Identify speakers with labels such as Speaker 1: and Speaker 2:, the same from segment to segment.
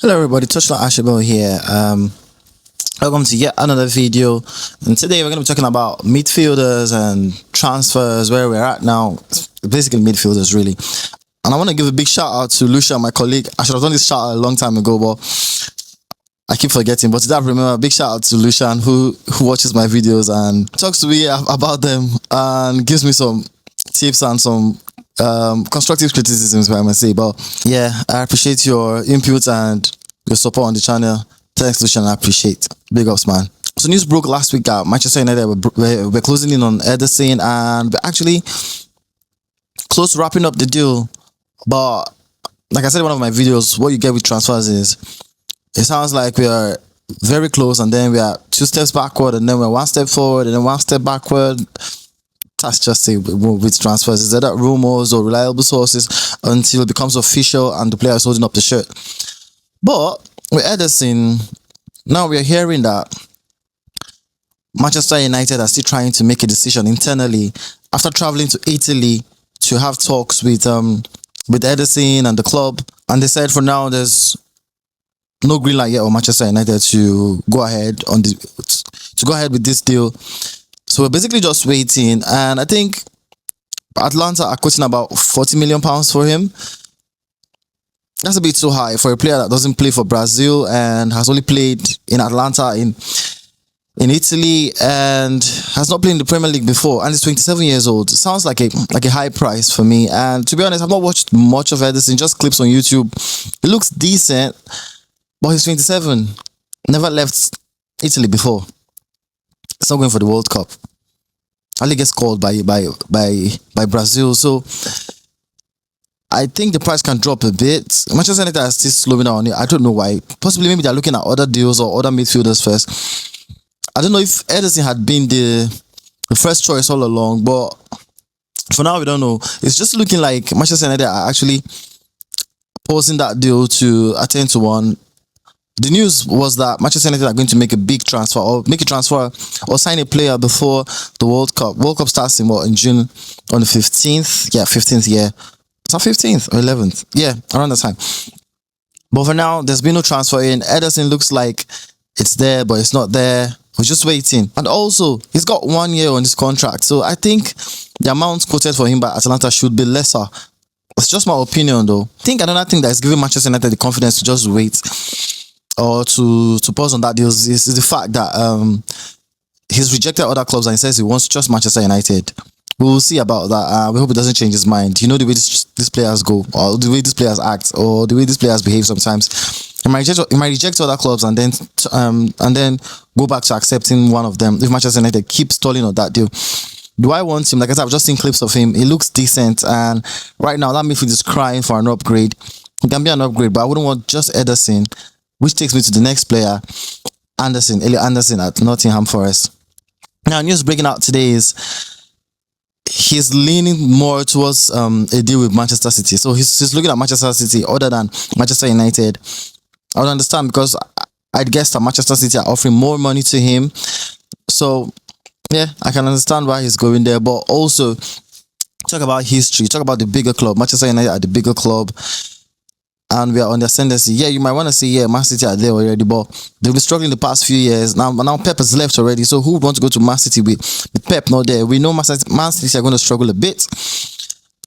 Speaker 1: Hello everybody, Touchlineashibel here. Welcome to yet another video. And today we're going to be talking about midfielders and transfers, where we're at now. Basically midfielders really. And I want to give a big shout out to Lucia, my colleague. I should have done this shout out a long time ago, but I keep forgetting. But today I remember, big shout out to Lucian who watches my videos and talks to me about them and gives me some tips and some constructive criticisms, I must say. But yeah, I appreciate your input and your support on the channel. Thanks, Lucian. I appreciate. Big ups, man. So news broke last week that Manchester United were closing in on Ederson, and we're actually close to wrapping up the deal. But like I said in one of my videos, what you get with transfers is it sounds like we are very close, and then we are 2 steps backward, and then we're 1 step forward, and then 1 step backward. That's just it with transfers. Is that rumors or reliable sources until it becomes official and the player is holding up the shirt. But with Ederson, now we're hearing that Manchester United are still trying to make a decision internally after traveling to Italy to have talks with Ederson and the club. And they said for now there's no green light yet on Manchester United to go ahead with this deal. So we're basically just waiting, and I think Atlanta are quoting about £40 million for him. That's a bit too high for a player that doesn't play for Brazil and has only played in Atlanta in Italy and has not played in the Premier League before, and he's 27 years old. It sounds like a high price for me. And to be honest, I've not watched much of Ederson, just clips on YouTube. It looks decent, but he's 27. Never left Italy before. It's not going for the World Cup. Ali gets called by Brazil, so I think the price can drop a bit. Manchester United are still slowing down on it. I don't know why. Possibly maybe they're looking at other deals or other midfielders first. I don't know if Ederson had been the first choice all along, but for now we don't know. It's just looking like Manchester United are actually pausing that deal to attend to one. The news was that Manchester United are going to make a big transfer or sign a player before the World Cup. World Cup starts in June on the 15th? Yeah, 15th, yeah. Is that 15th or 11th? Yeah, around that time. But for now, there's been no transfer in. Ederson looks like it's there, but it's not there. We're just waiting. And also, he's got 1 year on his contract. So I think the amount quoted for him by Atlanta should be lesser. It's just my opinion, though. I think another thing that is giving Manchester United the confidence to just wait or to pause on that deal is the fact that he's rejected other clubs and he says he wants just Manchester United. We will see about that. We hope it doesn't change his mind. You know the way these players go, or the way these players act, or the way these players behave sometimes. He might reject other clubs and then go back to accepting one of them if Manchester United keeps stalling on that deal. Do I want him? Like I said, I've just seen clips of him. He looks decent, and right now that midfield is crying for an upgrade. It can be an upgrade, but I wouldn't want just Ederson. Which takes me to the next player, Elliot Anderson at Nottingham Forest. Now, news breaking out today is he's leaning more towards a deal with Manchester City. So he's looking at Manchester City other than Manchester United. I would understand because I'd guess that Manchester City are offering more money to him. So, yeah, I can understand why he's going there. But also, talk about history. Talk about the bigger club. Manchester United are the bigger club. And we are on the ascendancy. Yeah, you might want to say, yeah, Man City are there already, but they've been struggling the past few years. Now Pep has left already, so who would want to go to Man City with Pep not there? We know Man City are going to struggle a bit.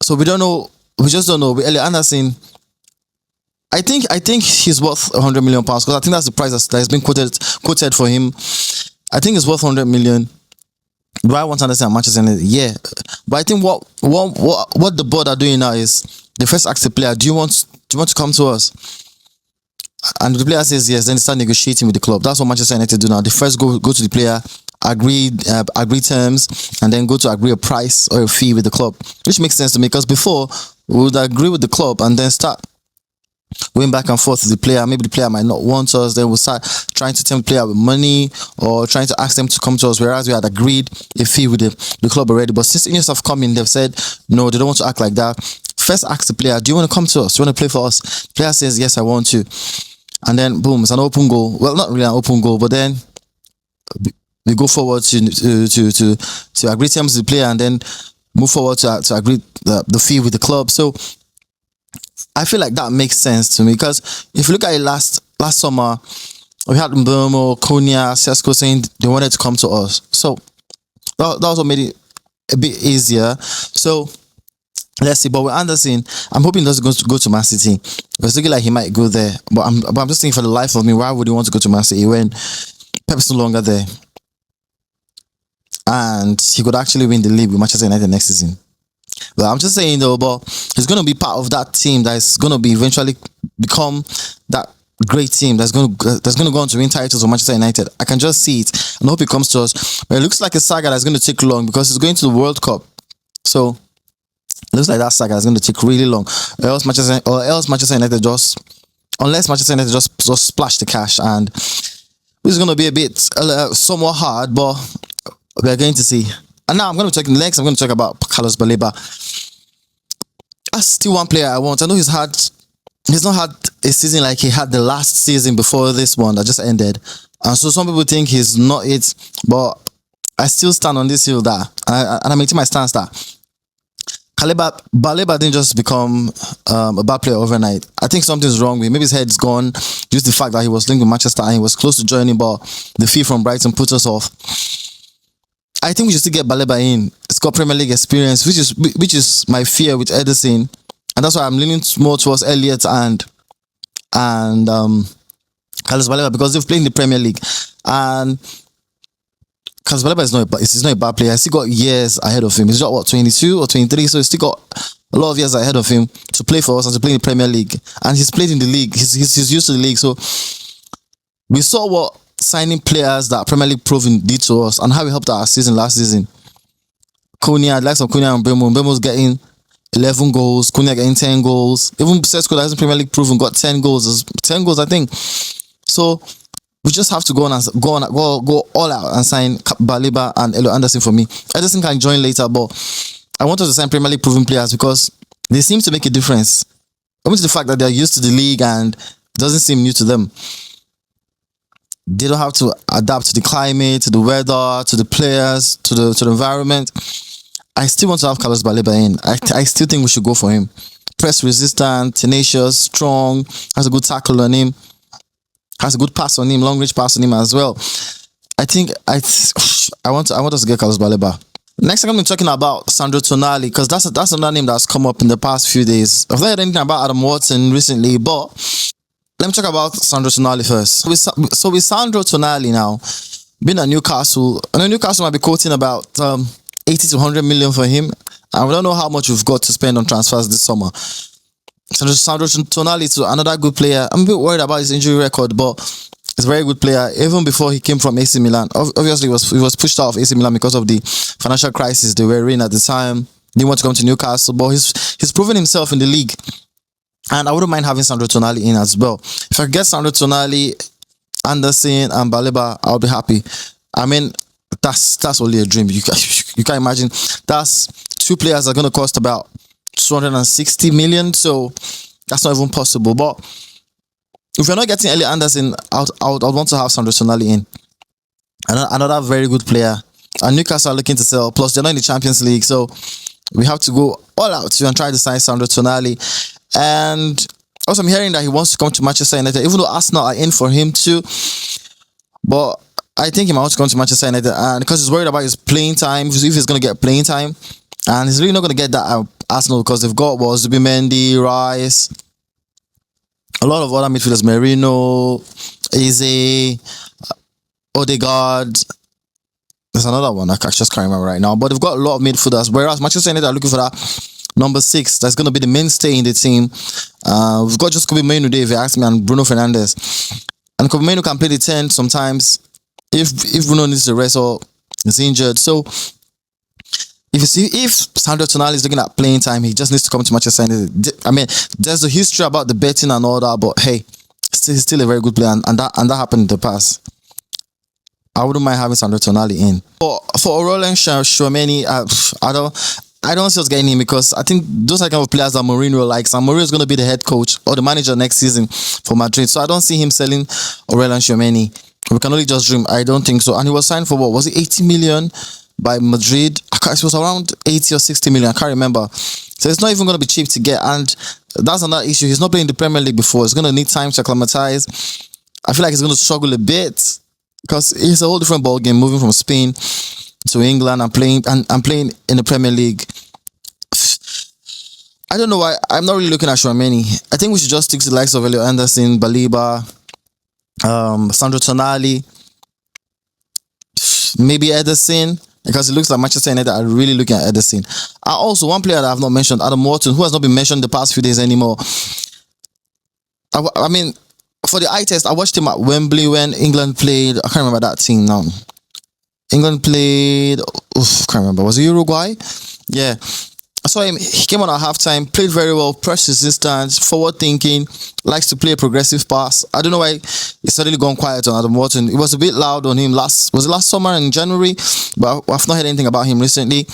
Speaker 1: So we don't know. We just don't know. With Elliot Anderson, I think he's worth £100 million because I think that's the price that has been quoted for him. I think it's worth 100 million. Do I want to understand Manchester United? Yeah, but I think what the board are doing now is they first ask the player, do you want to come to us? And the player says yes, then they start negotiating with the club. That's what Manchester United do now. They first go to the player, agree terms, and then go to agree a price or a fee with the club, which makes sense to me because before we would agree with the club and then start going back and forth with the player. Maybe the player might not want us, then we'll start trying to tempt the player with money or trying to ask them to come to us, whereas we had agreed a fee with the club already. But since Ineos have come in, they've said no, they don't want to act like that. First ask the player, do you want to come to us? Do you want to play for us? The player says, yes, I want to. And then, boom, it's an open goal. Well, not really an open goal, but then we go forward to agree terms with the player and then move forward to agree the fee with the club. So I feel like that makes sense to me because if you look at it last last summer, we had Mbomo, Konya, Sesko saying they wanted to come to us. So that also made it a bit easier. So let's see. But with Anderson, I'm hoping he doesn't go to Man City. It's looking like he might go there. But I'm just thinking, for the life of me, why would he want to go to Man City when Pep's no longer there? And he could actually win the league with Manchester United next season. But I'm just saying though, but he's going to be part of that team that is going to be eventually become that great team that's going to go on to win titles for Manchester United. I can just see it, and I hope it comes to us. But it looks like a saga that's going to take long because it's going to the World Cup. So it looks like that saga is going to take really long. Unless Manchester United just splash the cash, and it's going to be a bit somewhat hard, but we're going to see. And now I'm going to talk about Carlos Baleba. That's still one player I want. I know he's not had a season like he had the last season before this one that just ended. And so some people think he's not it, but I still stand on this hill that, and I maintain my stance that Baleba didn't just become a bad player overnight. I think something's wrong with him. Maybe his head's gone due to the fact that he was linked with Manchester and he was close to joining, but the fee from Brighton put us off. I think we should still get Baleba in. He's got Premier League experience, which is my fear with Ederson, and that's why I'm leaning more towards Elliott and Carlos Baleba, because they've played in the Premier League. And Carlos Baleba is not a bad player. He's still got years ahead of him. He's got 22 or 23, so he's still got a lot of years ahead of him to play for us and to play in the Premier League. And he's played in the league. He's used to the league. So we saw what signing players that Premier League proven did to us and how it helped our season last season. Konya, the likes of Konya and Mbemo's getting 11 goals, Konya getting 10 goals. Even Sesko, that hasn't Premier League proven, got 10 goals. 10 goals, I think. So we just have to go all out and sign Baleba and Elliot Anderson for me. Ederson can join later, but I want us to sign Premier League proven players because they seem to make a difference. Coming to the fact that they're used to the league and it doesn't seem new to them. They don't have to adapt to the climate, to the weather, to the players, to the environment. I still want to have Carlos Baleba in. I still think we should go for him. Press resistant, tenacious, strong, has a good tackle on him, has a good pass on him, long range pass on him as well. I think I want us to get Carlos Baleba. Next, I'm going to be talking about Sandro Tonali, because that's another name that's come up in the past few days. I've not heard anything about Adam Watson recently, but let me talk about Sandro Tonali first. So with Sandro Tonali now, being at Newcastle, I know Newcastle might be quoting about 80 to 100 million for him, and we don't know how much we've got to spend on transfers this summer. Sandro Tonali is another good player. I'm a bit worried about his injury record, but he's a very good player. Even before he came from AC Milan, obviously he was pushed out of AC Milan because of the financial crisis they were in at the time. Didn't want to come to Newcastle, but he's proven himself in the league. And I wouldn't mind having Sandro Tonali in as well. If I get Sandro Tonali, Anderson, and Baleba, I'll be happy. I mean, that's only a dream. You can't imagine. That's two players that are going to cost about 260 million. So that's not even possible. But if we're not getting Elliot Anderson, I would want to have Sandro Tonali in. Another very good player. And Newcastle are looking to sell. Plus, they're not in the Champions League. So we have to go all out and try to sign Sandro Tonali. And also, I'm hearing that he wants to come to Manchester United, even though Arsenal are in for him too. But I think he might want to come to Manchester United, and because he's worried about his playing time, if he's going to get playing time, and he's really not going to get that at Arsenal because they've got Zubimendi, Rice, a lot of other midfielders, Merino, Eze, Odegaard. There's another one I just can't remember right now, but they've got a lot of midfielders. Whereas Manchester United are looking for that number 6 that's going to be the mainstay in the team. We've got just Kobe Mainoo there, if you ask me, and Bruno Fernandes. And Kobe Mainoo can play the 10 sometimes if Bruno needs the rest or is injured. So if Sandro Tonali is looking at playing time, he just needs to come to Manchester United. I mean, there's a history about the betting and all that, but hey, he's still a very good player, and that happened in the past. I wouldn't mind having Sandro Tonali in. For Aurelien Tchouameni, I don't see us getting him because I think those are the kind of players that Mourinho likes, and Mourinho is going to be the head coach or the manager next season for Madrid. So I don't see him selling Aurelien Tchouameni. We can only just dream. I don't think so. And he was signed for what? Was it 80 million by Madrid? It was around 80 or 60 million. I can't remember. So it's not even going to be cheap to get. And that's another issue. He's not playing the Premier League before. He's going to need time to acclimatize. I feel like he's going to struggle a bit because it's a whole different ball game moving from Spain to England and playing in the Premier League. I don't know why I'm not really looking at Tchouaméni. I think we should just stick to the likes of Ederson, Baleba, Sandro Tonali, maybe Ederson, because it looks like Manchester United are really looking at Ederson. And also, one player that I've not mentioned, Adam Wharton, who has not been mentioned the past few days anymore. I mean, for the eye test, I watched him at Wembley when England played. I can't remember that team now. England played. Can't remember. Was it Uruguay? Yeah. I saw him. He came on at halftime, played very well, press resistance, forward thinking, likes to play a progressive pass. I don't know why it's suddenly gone quiet on Adam Wharton. It was a bit loud on him last summer in January, but I've not heard anything about him recently.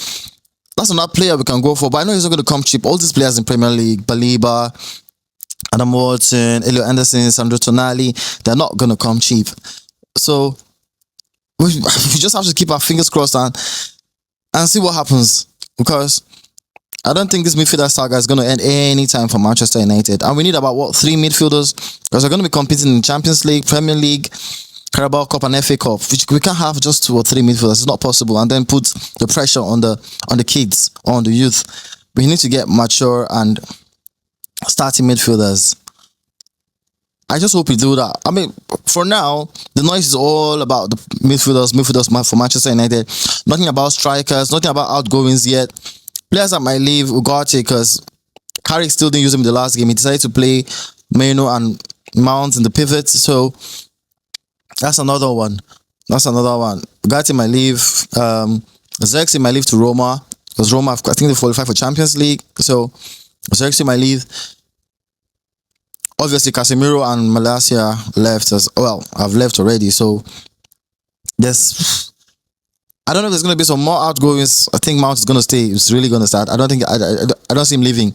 Speaker 1: That's another player we can go for, but I know he's not going to come cheap. All these players in Premier League, Baleba, Adam Wharton, Ederson, Sandro Tonali, they're not going to come cheap. So we just have to keep our fingers crossed and see what happens, because I don't think this midfielder saga is going to end any time for Manchester United. And we need about, 3 midfielders? Because we're going to be competing in Champions League, Premier League, Carabao Cup and FA Cup. We can't have just 2 or 3 midfielders. It's not possible. And then put the pressure on the kids, on the youth. We need to get mature and starting midfielders. I just hope we do that. I mean, for now, the noise is all about the midfielders for Manchester United. Nothing about strikers, nothing about outgoings yet. Players that might leave Ugarte because Carrick still didn't use him in the last game. He decided to play Meno and Mount in the pivot. So that's another one. Ugarte might leave. Xerxes might leave to Roma, because Roma, I think they qualify for Champions League. So Xerxes might leave. Obviously, Casemiro and Malacia left as well. I've left already. So I don't know if there's going to be some more outgoings. I think Mount is going to stay. It's really going to start. I don't see him leaving.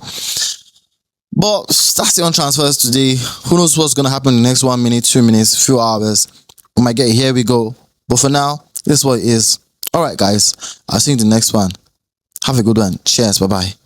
Speaker 1: But that's it on transfers today. Who knows what's going to happen in the next 1 minute, 2 minutes, few hours. We might get here we go. But for now, this is what it is. All right, guys. I'll see you in the next one. Have a good one. Cheers. Bye-bye.